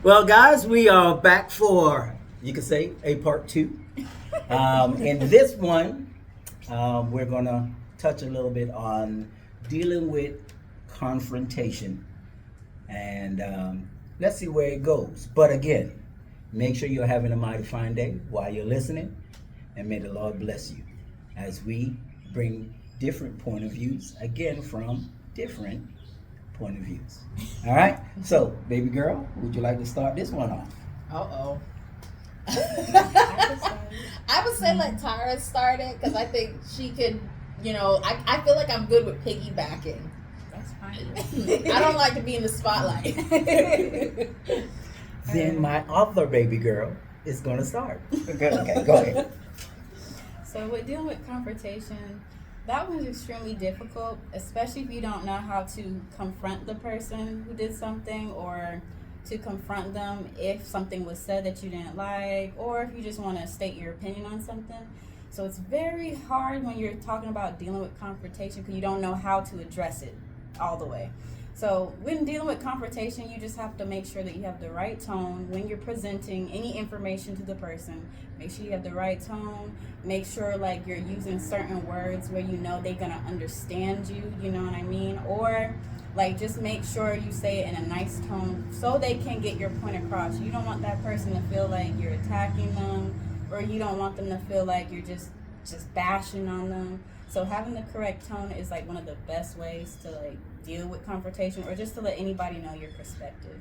Well, guys, we are back for, you could say, a part two. In this one, we're going to touch a little bit on dealing with confrontation. And let's see where it goes. But again, make sure you're having a mighty fine day while you're listening. And may the Lord bless you as we bring different point of views, again, from different point of views. All right? So, baby girl, would you like to start this one off? Uh-oh. I would say let Tara start it because I think she could, I feel like I'm good with piggybacking. That's fine. I don't like to be in the spotlight. Then my other baby girl is going to start. Okay, go ahead. So with dealing with confrontation, that one's extremely difficult, especially if you don't know how to confront the person who did something, or to confront them if something was said that you didn't like, or if you just want to state your opinion on something. So it's very hard when you're talking about dealing with confrontation because you don't know how to address it all the way. So when dealing with confrontation, you just have to make sure that you have the right tone when you're presenting any information to the person. Make sure you have the right tone. Make sure like you're using certain words where you know they're gonna understand you, you know what I mean? Or like just make sure you say it in a nice tone so they can get your point across. You don't want that person to feel like you're attacking them, or you don't want them to feel like you're just bashing on them. So having the correct tone is like one of the best ways to like deal with confrontation, or just to let anybody know your perspective.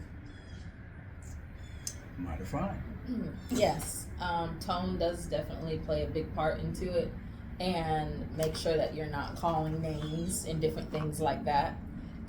Mighty fine. Yes, tone does definitely play a big part into it, and make sure that you're not calling names and different things like that.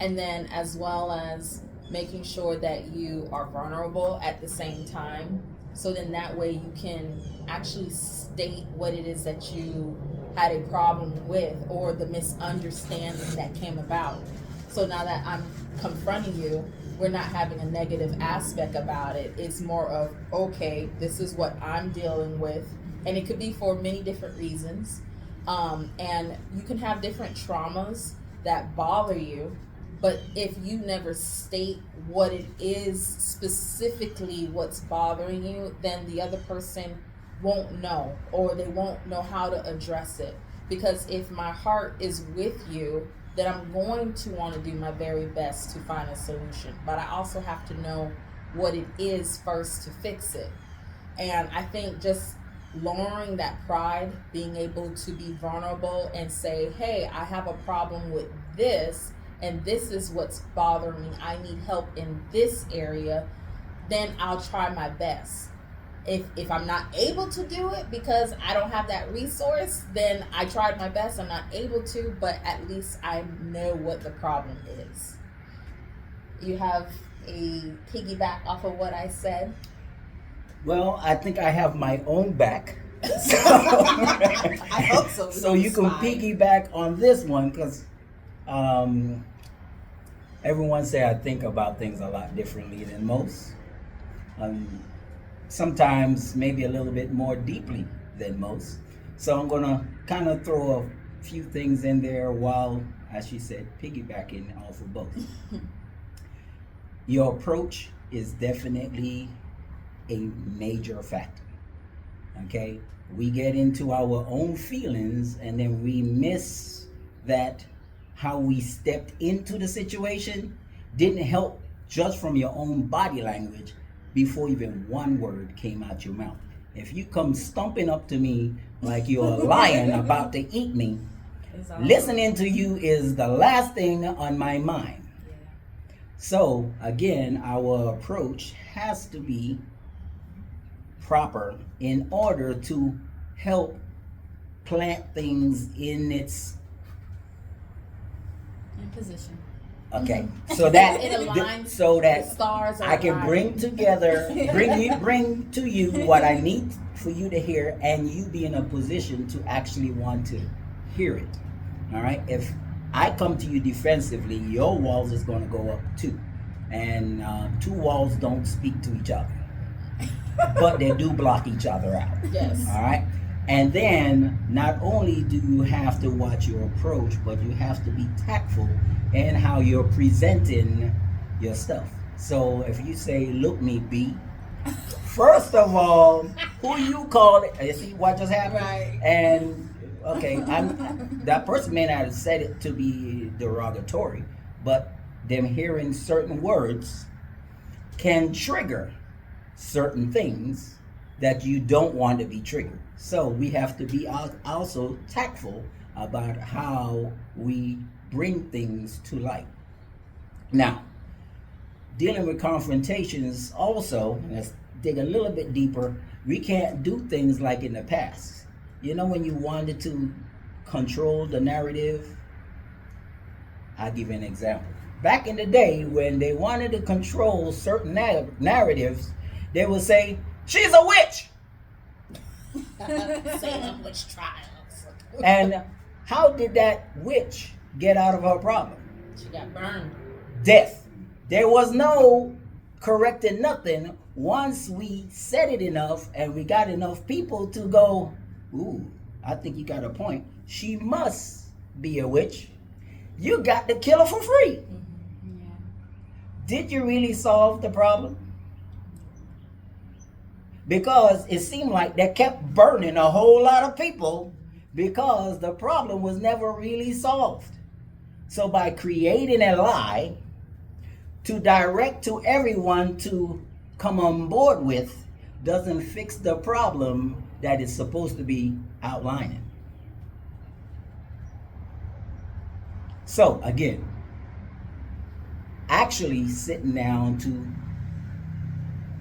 And then as well as making sure that you are vulnerable at the same time. So then that way you can actually state what it is that you had a problem with, or the misunderstanding that came about. So now that I'm confronting you, we're not having a negative aspect about it. It's more of, okay, this is what I'm dealing with. And it could be for many different reasons. And you can have different traumas that bother you. But if you never state what it is specifically what's bothering you, then the other person won't know, or they won't know how to address it. Because if my heart is with you, then I'm going to want to do my very best to find a solution. But I also have to know what it is first to fix it. And I think just lowering that pride, being able to be vulnerable and say, hey, I have a problem with this, and this is what's bothering me. I need help in this area. Then I'll try my best. If I'm not able to do it because I don't have that resource, then I tried my best. I'm not able to, but at least I know what the problem is. You have a piggyback off of what I said? Well, I think I have my own back. So, I hope so. So you can piggyback on this one because everyone say I think about things a lot differently than most. Sometimes maybe a little bit more deeply than most. So I'm gonna kind of throw a few things in there while, as she said, piggybacking off of both. Your approach is definitely a major factor. Okay? We get into our own feelings and then we miss that how we stepped into the situation didn't help just from your own body language before even one word came out your mouth. If you come stomping up to me like you're a lion about to eat me, listening to you is the last thing on my mind. Yeah. So again, our approach has to be proper in order to help plant things in its Position. okay, so that It aligns, so that the stars are I can aligned. bring together, bring to you what I need for you to hear, and you be in a position to actually want to hear it. All right. If I come to you defensively, your walls is going to go up too, and two walls don't speak to each other, but they do block each other out. Yes. All right. And then not only do you have to watch your approach, but you have to be tactful in how you're presenting your stuff. So if you say, look me B, first of all, who you call it? You see what just happened? Right. And okay, that person may not have said it to be derogatory, but them hearing certain words can trigger certain things that you don't want to be triggered. So we have to be also tactful about how we bring things to light. Now, dealing with confrontations also, let's dig a little bit deeper, we can't do things like in the past. You know, when you wanted to control the narrative, I'll give you an example. Back in the day, when they wanted to control certain narratives, they would say, she's a witch. Salem witch trials. And how did that witch get out of her problem? She got burned. Death. There was no correcting nothing once we said it enough and we got enough people to go, ooh, I think you got a point. She must be a witch. You got to kill her for free. Yeah. Did you really solve the problem? Because it seemed like they kept burning a whole lot of people because the problem was never really solved. So by creating a lie to direct to everyone to come on board with doesn't fix the problem that is supposed to be outlining. So again, actually sitting down to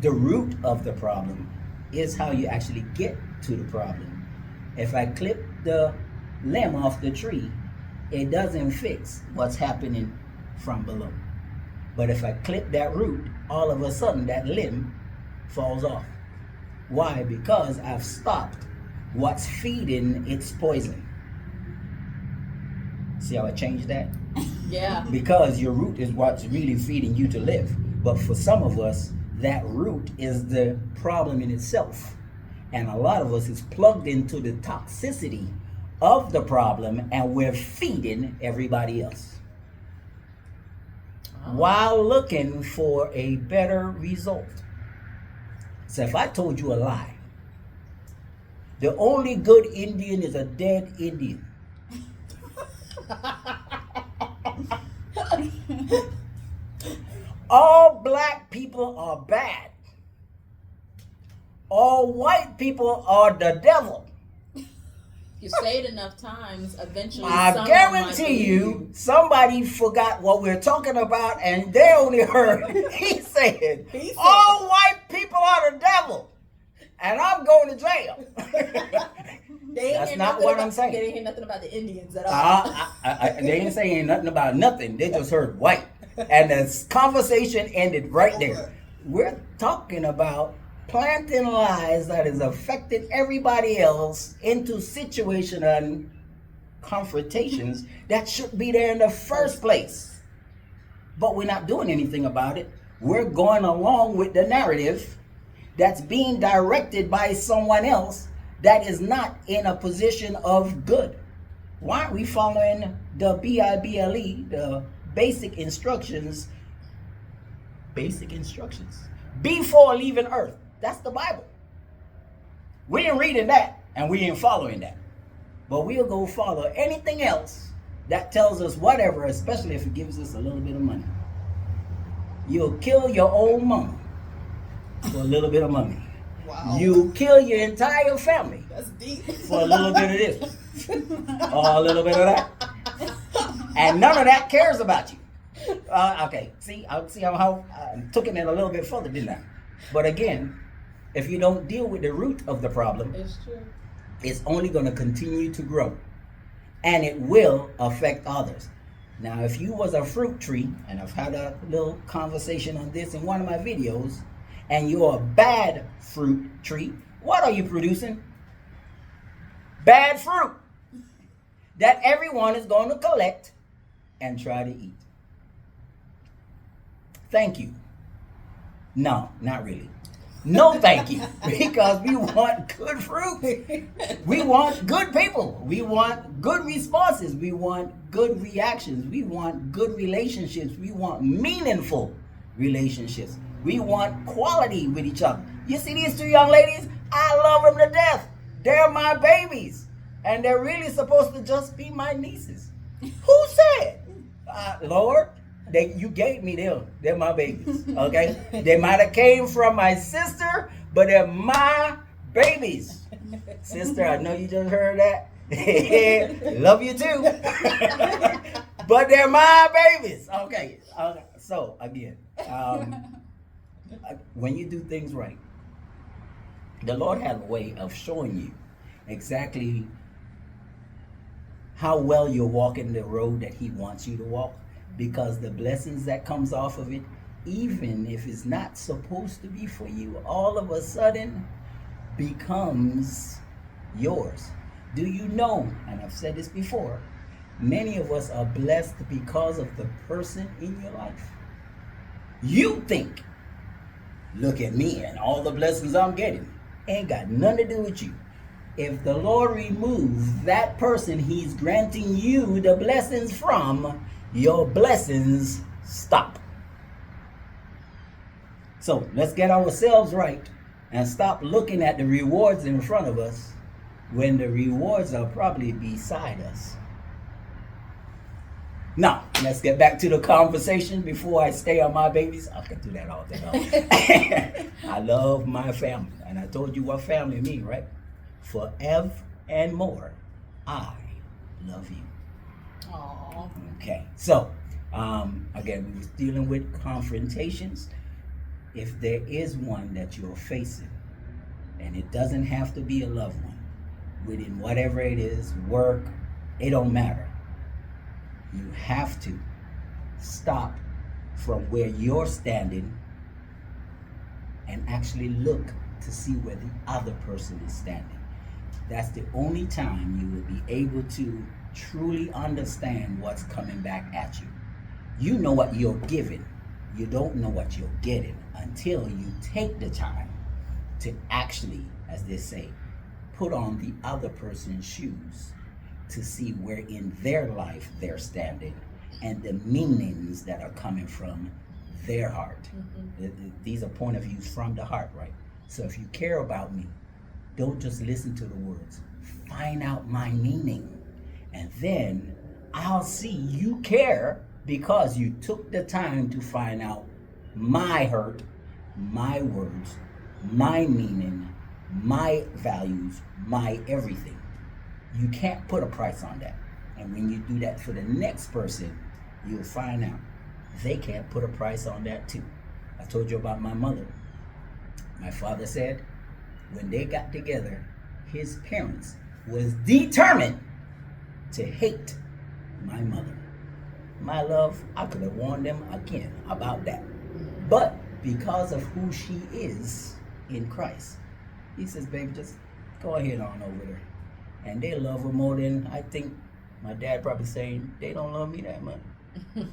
the root of the problem is how you actually get to the problem. If I clip the limb off the tree, it doesn't fix what's happening from below. But if I clip that root, all of a sudden that limb falls off. Why? Because I've stopped what's feeding its poison. See how I changed that? Yeah. Because your root is what's really feeding you to live. But for some of us, that root is the problem in itself. And a lot of us is plugged into the toxicity of the problem and we're feeding everybody else. While looking for a better result. So if I told you a lie, the only good Indian is a dead Indian. All black people are bad. All white people are the devil. You say it enough times, eventually I someone guarantee might believe you, somebody forgot what we're talking about and they only heard he said, all white people are the devil. And I'm going to jail. They ain't That's hear not nothing what about- I'm saying. They didn't hear nothing about the Indians at all. They didn't say nothing about nothing. They just heard white. And the conversation ended right there. We're talking about planting lies that is affecting everybody else into situation and confrontations that should be there in the first place. But we're not doing anything about it. We're going along with the narrative that's being directed by someone else that is not in a position of good. Why aren't we following the BIBLE, the basic instructions? Basic instructions before leaving earth. That's the Bible. We ain't reading that and we ain't following that. But we'll go follow anything else that tells us whatever, especially if it gives us a little bit of money. You'll kill your own mama for a little bit of money. Wow. You kill your entire family That's deep. for a little bit of this or a little bit of that. And none of that cares about you. Okay, see how I took it in a little bit further, didn't I? But again, if you don't deal with the root of the problem, It's true. it's only going to continue to grow. And it will affect others. Now, if you was a fruit tree, and I've had a little conversation on this in one of my videos, and you're a bad fruit tree, what are you producing? Bad fruit that everyone is going to collect and try to eat. Thank you. No, not really. No, thank you. Because we want good fruit. We want good people. We want good responses. We want good reactions. We want good relationships. We want meaningful relationships. We want quality with each other. You see these two young ladies? I love them to death. They're my babies. And they're really supposed to just be my nieces. Who said? Lord, you gave me them. They're my babies. Okay? They might have came from my sister, but they're my babies. Sister, I know you just heard that. Love you too. But they're my babies. Okay. So again, when you do things right, the Lord has a way of showing you exactly how well you're walking the road that He wants you to walk, because the blessings that comes off of it, even if it's not supposed to be for you, all of a sudden becomes yours. Do you know, and I've said this before, many of us are blessed because of the person in your life. You think, look at me and all the blessings I'm getting. Ain't got nothing to do with you. If the Lord removes that person He's granting you the blessings from, your blessings stop. So let's get ourselves right and stop looking at the rewards in front of us when the rewards are probably beside us. Now, let's get back to the conversation before I stay on my babies. I can do that all day long. I love my family. And I told you what family means, right? Forever and more, I love you. Aww. Okay, so, again, we was dealing with confrontations. If there is one that you're facing, and it doesn't have to be a loved one, within whatever it is, work, it don't matter. You have to stop from where you're standing and actually look to see where the other person is standing. That's the only time you will be able to truly understand what's coming back at you. You know what you're giving. You don't know what you're getting until you take the time to actually, as they say, put on the other person's shoes to see where in their life they're standing and the meanings that are coming from their heart. Mm-hmm. These are point of views from the heart, right? So if you care about me, don't just listen to the words. Find out my meaning. And then I'll see you care because you took the time to find out my hurt, my words, my meaning, my values, my everything. You can't put a price on that. And when you do that for the next person, you'll find out they can't put a price on that too. I told you about my mother. My father said when they got together, his parents was determined to hate my mother. My love, I could have warned them again about that. But because of who she is in Christ, he says, baby, just go ahead on over there. And they love her more than I think my dad probably saying, they don't love me that much,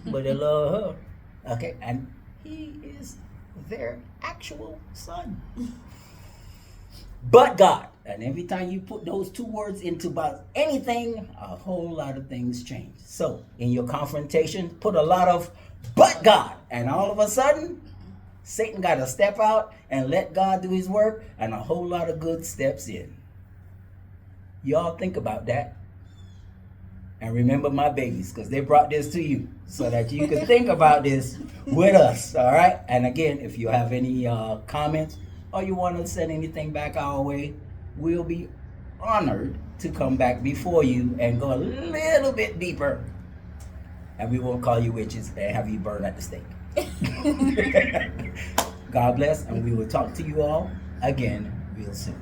but they love her. Okay, and he is their actual son. But God, and every time you put those two words into about anything, a whole lot of things change. So in your confrontation, put a lot of but God, and all of a sudden, Satan got to step out and let God do his work, and a whole lot of good steps in. Y'all think about that. And remember my babies, because they brought this to you so that you can think about this with us, all right? And again, if you have any comments or you want to send anything back our way, we'll be honored to come back before you and go a little bit deeper. And we won't call you witches and have you burn at the stake. God bless, and we will talk to you all again real soon.